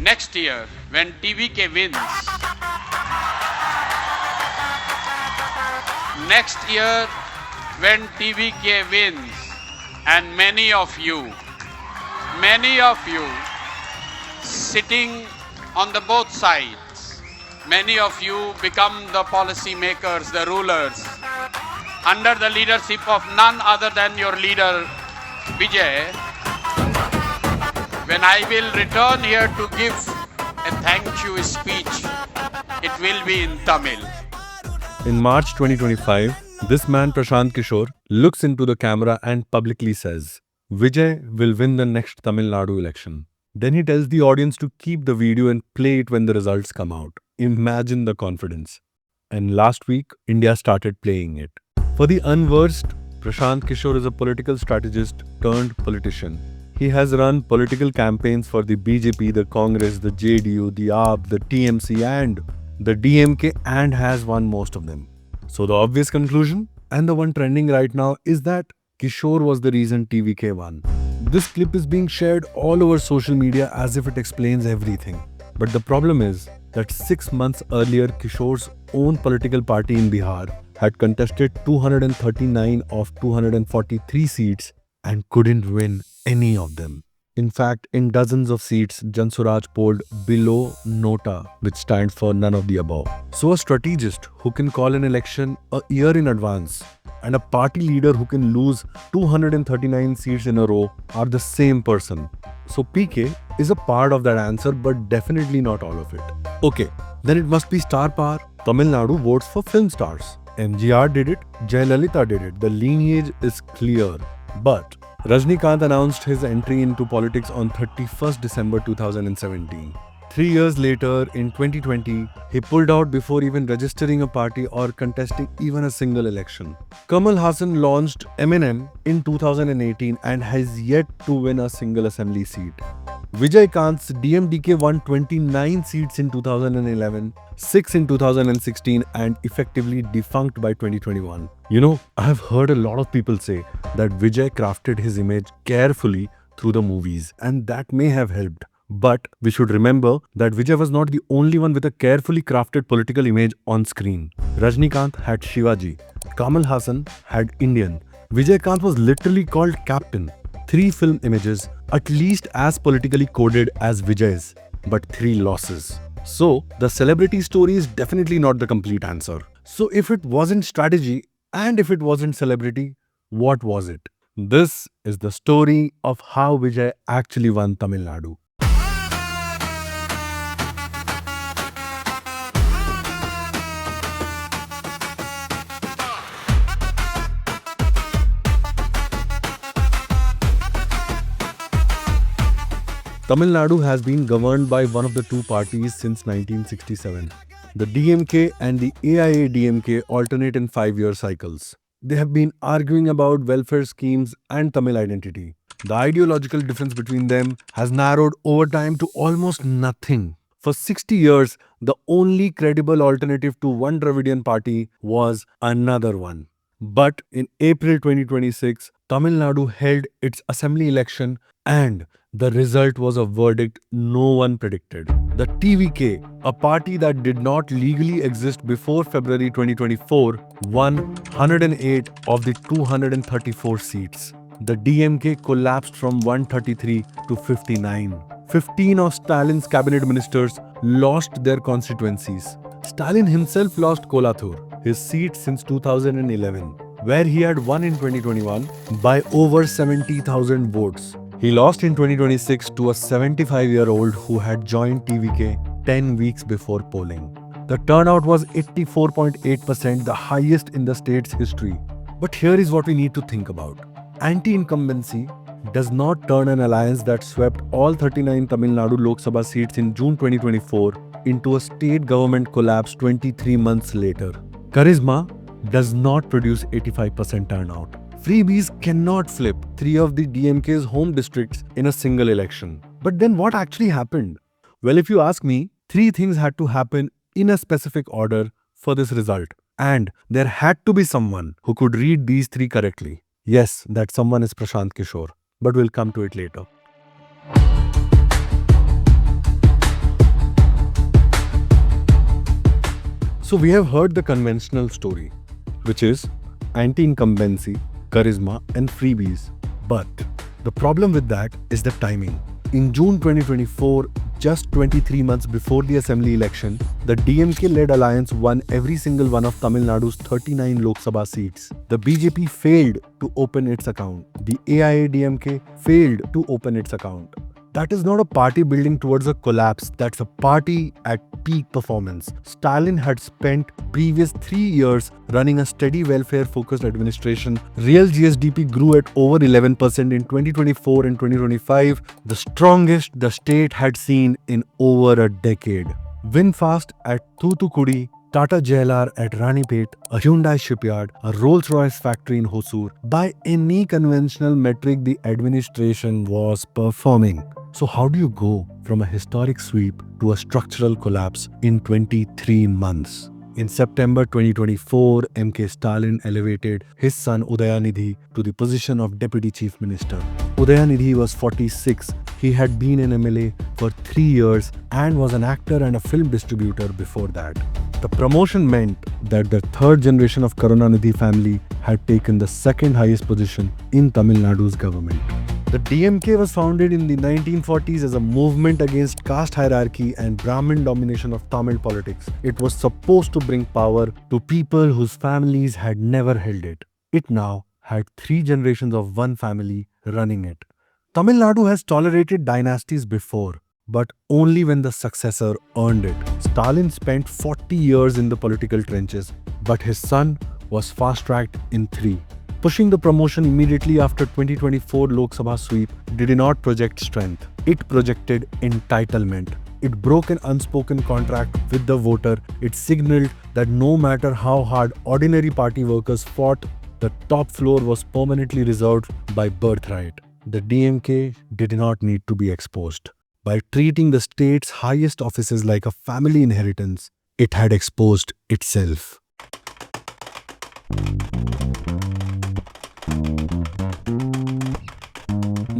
Next year, when TVK wins, next year, when TVK wins, and many of you sitting on the both sides, many of you become the policy makers, the rulers, under the leadership of none other than your leader, Vijay. When I will return here to give a thank you speech, it will be in Tamil. In March 2025, this man Prashant Kishor looks into the camera and publicly says, Vijay will win the next Tamil Nadu election. Then he tells the audience to keep the video and play it when the results come out. Imagine the confidence. And last week, India started playing it. For the unversed, Prashant Kishor is a political strategist turned politician. He has run political campaigns for the BJP, the Congress, the JDU, the AAP, the TMC and the DMK and has won most of them. So the obvious conclusion, and the one trending right now, is that Kishor was the reason TVK won. This clip is being shared all over social media as if it explains everything. But the problem is that 6 months earlier, Kishor's own political party in Bihar had contested 239 of 243 seats and couldn't win any of them. In fact, in dozens of seats, Jansuraj polled below Nota, which stands for none of the above. So a strategist who can call an election a year in advance and a party leader who can lose 239 seats in a row are the same person. So PK is a part of that answer, but definitely not all of it. Okay, then it must be star power. Tamil Nadu votes for film stars. MGR did it, Jayalalitha did it. The lineage is clear. But Rajnikant announced his entry into politics on 31st December 2017. 3 years later, in 2020, he pulled out before even registering a party or contesting even a single election. Kamal Haasan launched MNM in 2018 and has yet to win a single assembly seat. Vijay Kant's DMK won 29 seats in 2011, 6 in 2016 and effectively defunct by 2021. You know, I have heard a lot of people say that Vijay crafted his image carefully through the movies and that may have helped. But we should remember that Vijay was not the only one with a carefully crafted political image on screen. Rajnikant had Shivaji, Kamal Haasan had Indian. Vijay Kant was literally called Captain. 3 film images, at least as politically coded as Vijay's, but 3 losses. So, the celebrity story is definitely not the complete answer. So, if it wasn't strategy and if it wasn't celebrity, what was it? This is the story of how Vijay actually won Tamil Nadu. Tamil Nadu has been governed by one of the two parties since 1967. The DMK and the AIADMK alternate in 5-year cycles. They have been arguing about welfare schemes and Tamil identity. The ideological difference between them has narrowed over time to almost nothing. For 60 years, the only credible alternative to one Dravidian party was another one. But in April 2026, Tamil Nadu held its assembly election and the result was a verdict no one predicted. The TVK, a party that did not legally exist before February 2024, won 108 of the 234 seats. The DMK collapsed from 133 to 59. 15 of Stalin's cabinet ministers lost their constituencies. Stalin himself lost Kolathur, his seat since 2011, where he had won in 2021 by over 70,000 votes. He lost in 2026 to a 75-year-old who had joined TVK 10 weeks before polling. The turnout was 84.8%, the highest in the state's history. But here is what we need to think about. Anti-incumbency does not turn an alliance that swept all 39 Tamil Nadu Lok Sabha seats in June 2024 into a state government collapse 23 months later. Charisma does not produce 85% turnout. Freebies cannot flip 3 of the DMK's home districts in a single election. But then what actually happened? Well, if you ask me, 3 things had to happen in a specific order for this result. And there had to be someone who could read these 3 correctly. Yes, that someone is Prashant Kishor. But we'll come to it later. So we have heard the conventional story, which is anti-incumbency, charisma and freebies. But the problem with that is the timing. In June 2024, just 23 months before the assembly election, the DMK-led alliance won every single one of Tamil Nadu's 39 Lok Sabha seats. The BJP failed to open its account. The AIADMK failed to open its account. That is not a party building towards a collapse. That's a party at peak performance. Stalin had spent previous 3 years running a steady welfare-focused administration. Real GSDP grew at over 11% in 2024 and 2025, the strongest the state had seen in over a decade. Winfast at Thoothukudi, Tata JLR at Ranipet, a Hyundai shipyard, a Rolls-Royce factory in Hosur. By any conventional metric, the administration was performing. So how do you go from a historic sweep to a structural collapse in 23 months? In September 2024, MK Stalin elevated his son Udayanidhi to the position of Deputy Chief Minister. Udayanidhi was 46. He had been an MLA for 3 years and was an actor and a film distributor before that. The promotion meant that the third generation of Karunanidhi family had taken the second highest position in Tamil Nadu's government. The DMK was founded in the 1940s as a movement against caste hierarchy and Brahmin domination of Tamil politics. It was supposed to bring power to people whose families had never held it. It now had 3 generations of one family running it. Tamil Nadu has tolerated dynasties before, but only when the successor earned it. Stalin spent 40 years in the political trenches, but his son was fast-tracked in 3. Pushing the promotion immediately after 2024 Lok Sabha sweep did not project strength. It projected entitlement. It broke an unspoken contract with the voter. It signaled that no matter how hard ordinary party workers fought, the top floor was permanently reserved by birthright. The DMK did not need to be exposed. By treating the state's highest offices like a family inheritance, it had exposed itself.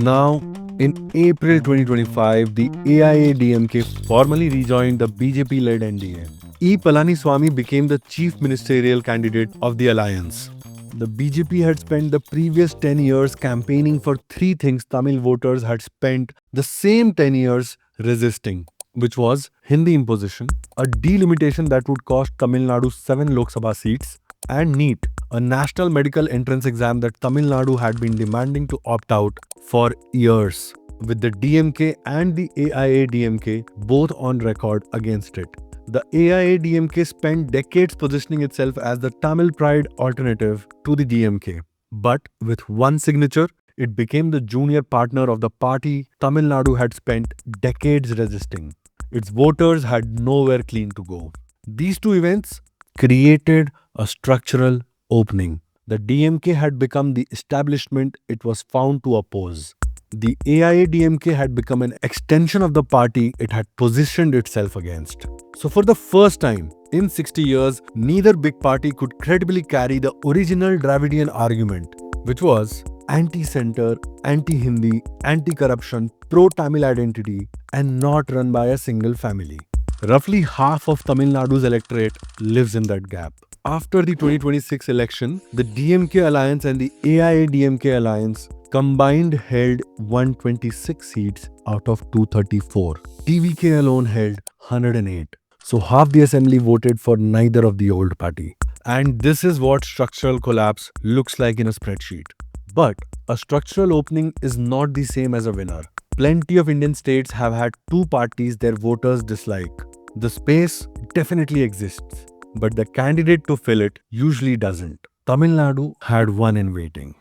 Now, in April 2025, the AIADMK formally rejoined the BJP-led NDA. E. Palaniswamy became the chief ministerial candidate of the alliance. The BJP had spent the previous 10 years campaigning for 3 things Tamil voters had spent the same 10 years resisting, which was Hindi imposition, a delimitation that would cost Tamil Nadu 7 Lok Sabha seats, and NEET, a national medical entrance exam that Tamil Nadu had been demanding to opt out for years, with the DMK and the AIADMK both on record against it. The AIADMK spent decades positioning itself as the Tamil pride alternative to the DMK. But with one signature, it became the junior partner of the party Tamil Nadu had spent decades resisting. Its voters had nowhere clean to go. These 2 events created a structural opening. The DMK had become the establishment it was found to oppose. The AIADMK had become an extension of the party it had positioned itself against. So for the first time in 60 years, neither big party could credibly carry the original Dravidian argument, which was anti-center, anti-Hindi, anti-corruption, pro-Tamil identity, and not run by a single family. Roughly half of Tamil Nadu's electorate lives in that gap. After the 2026 election, the DMK alliance and the AIADMK alliance combined held 126 seats out of 234. TVK alone held 108. So half the assembly voted for neither of the old party. And this is what structural collapse looks like in a spreadsheet. But a structural opening is not the same as a winner. Plenty of Indian states have had 2 parties their voters dislike. The space definitely exists, but the candidate to fill it usually doesn't. Tamil Nadu had one in waiting.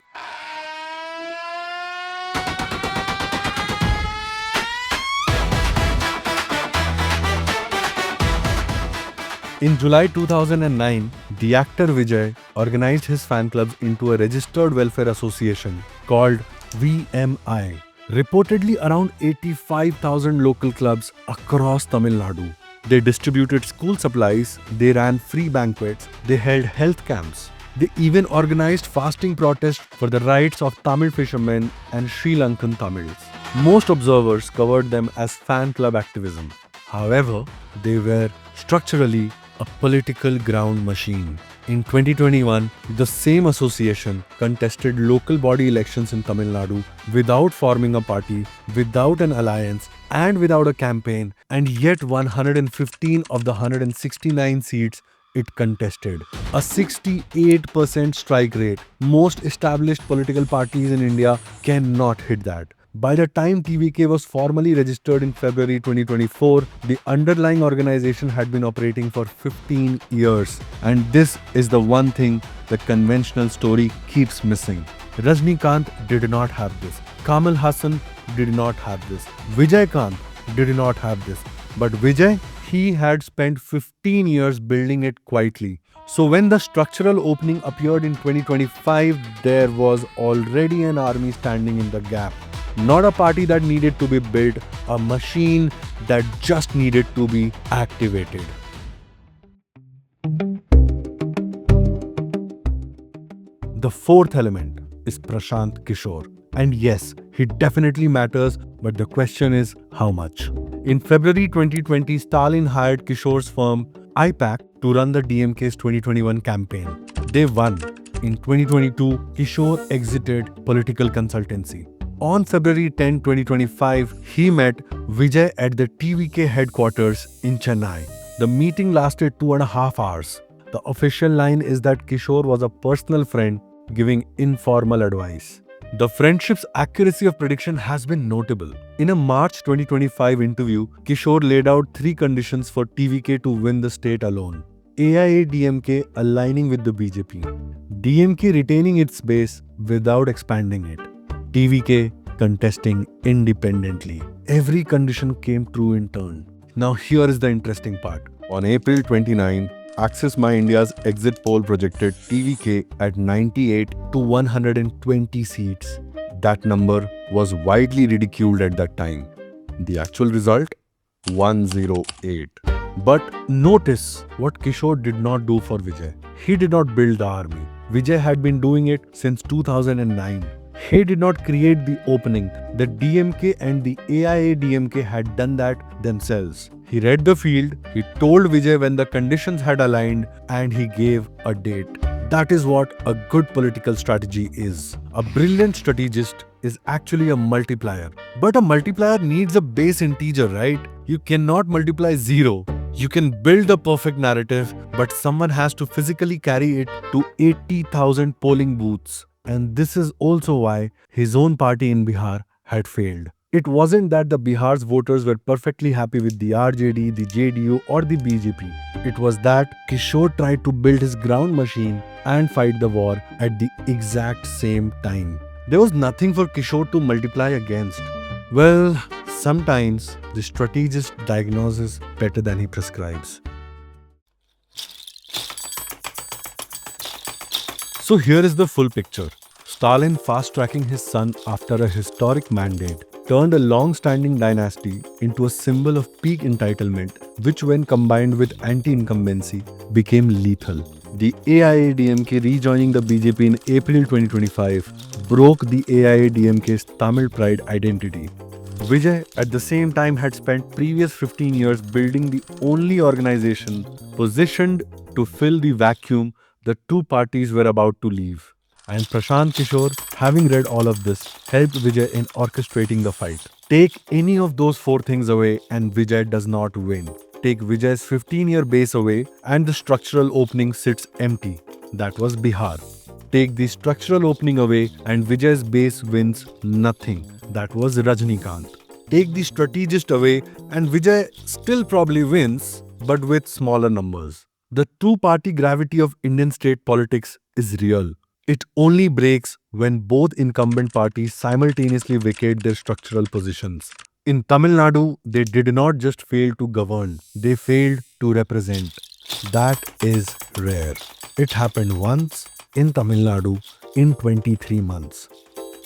In July 2009, the actor Vijay organized his fan clubs into a registered welfare association called VMI. Reportedly around 85,000 local clubs across Tamil Nadu. They distributed school supplies, they ran free banquets, they held health camps. They even organized fasting protests for the rights of Tamil fishermen and Sri Lankan Tamils. Most observers covered them as fan club activism. However, they were structurally a political ground machine. In 2021, the same association contested local body elections in Tamil Nadu without forming a party, without an alliance, and without a campaign, and yet 115 of the 169 seats it contested. A 68% strike rate. Most established political parties in India cannot hit that. By the time TVK was formally registered in February 2024, the underlying organization had been operating for 15 years. And this is the one thing the conventional story keeps missing. Rajnikant did not have this. Kamal Hassan did not have this. Vijay Kant did not have this. But Vijay, he had spent 15 years building it quietly. So when the structural opening appeared in 2025, there was already an army standing in the gap. Not a party that needed to be built, a machine that just needed to be activated. The fourth element is Prashant Kishor. And yes, he definitely matters, but the question is how much? In February 2020, Stalin hired Kishor's firm I-PAC to run the DMK's 2021 campaign. They won. In 2022, Kishor exited political consultancy. On February 10, 2025, he met Vijay at the TVK headquarters in Chennai. The meeting lasted 2.5 hours. The official line is that Kishor was a personal friend giving informal advice. The friendship's accuracy of prediction has been notable. In a March 2025 interview, Kishor laid out 3 conditions for TVK to win the state alone. AIADMK aligning with the BJP. DMK retaining its base without expanding it. TVK contesting independently. Every condition came true in turn. Now here is the interesting part. On April 29, Access My India's exit poll projected TVK at 98 to 120 seats. That number was widely ridiculed at that time. The actual result? 108. But notice what Kishor did not do for Vijay. He did not build the army. Vijay had been doing it since 2009. He did not create the opening. The DMK and the AIADMK had done that themselves. He read the field, he told Vijay when the conditions had aligned, and he gave a date. That is what a good political strategy is. A brilliant strategist is actually a multiplier. But a multiplier needs a base integer, right? You cannot multiply 0. You can build a perfect narrative, but someone has to physically carry it to 80,000 polling booths. And this is also why his own party in Bihar had failed. It wasn't that the Bihar's voters were perfectly happy with the RJD, the JDU or the BJP. It was that Kishor tried to build his ground machine and fight the war at the exact same time. There was nothing for Kishor to multiply against. Well, sometimes the strategist diagnoses better than he prescribes. So here is the full picture. Stalin fast-tracking his son after a historic mandate turned a long-standing dynasty into a symbol of peak entitlement, which when combined with anti-incumbency became lethal. The AIADMK rejoining the BJP in April 2025 broke the AIADMK's Tamil pride identity. Vijay at the same time had spent previous 15 years building the only organization positioned to fill the vacuum the two parties were about to leave. And Prashant Kishor, having read all of this, helped Vijay in orchestrating the fight. Take any of those 4 things away and Vijay does not win. Take Vijay's 15-year base away and the structural opening sits empty. That was Bihar. Take the structural opening away and Vijay's base wins nothing. That was Rajnikant. Take the strategist away and Vijay still probably wins, but with smaller numbers. The two-party gravity of Indian state politics is real. It only breaks when both incumbent parties simultaneously vacate their structural positions. In Tamil Nadu, they did not just fail to govern, they failed to represent. That is rare. It happened once in Tamil Nadu in 23 months.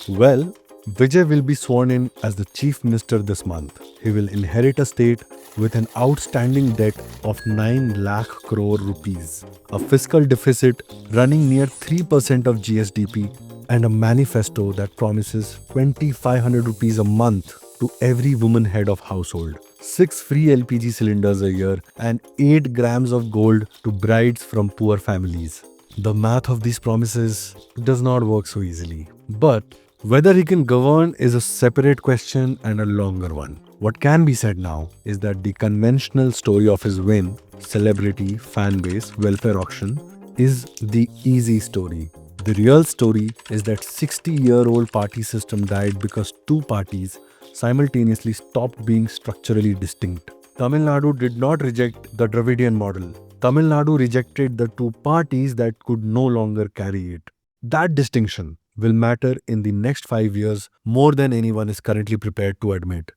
Well, Vijay will be sworn in as the Chief Minister this month. He will inherit a state with an outstanding debt of 9 lakh crore rupees, a fiscal deficit running near 3% of GSDP, and a manifesto that promises 2,500 rupees a month to every woman head of household. 6 free LPG cylinders a year, and 8 grams of gold to brides from poor families. The math of these promises does not work so easily. But whether he can govern is a separate question and a longer one. What can be said now is that the conventional story of his win, celebrity, fan base, welfare auction, is the easy story. The real story is that 60-year-old party system died because two parties simultaneously stopped being structurally distinct. Tamil Nadu did not reject the Dravidian model. Tamil Nadu rejected the two parties that could no longer carry it. That distinction will matter in the next 5 years more than anyone is currently prepared to admit.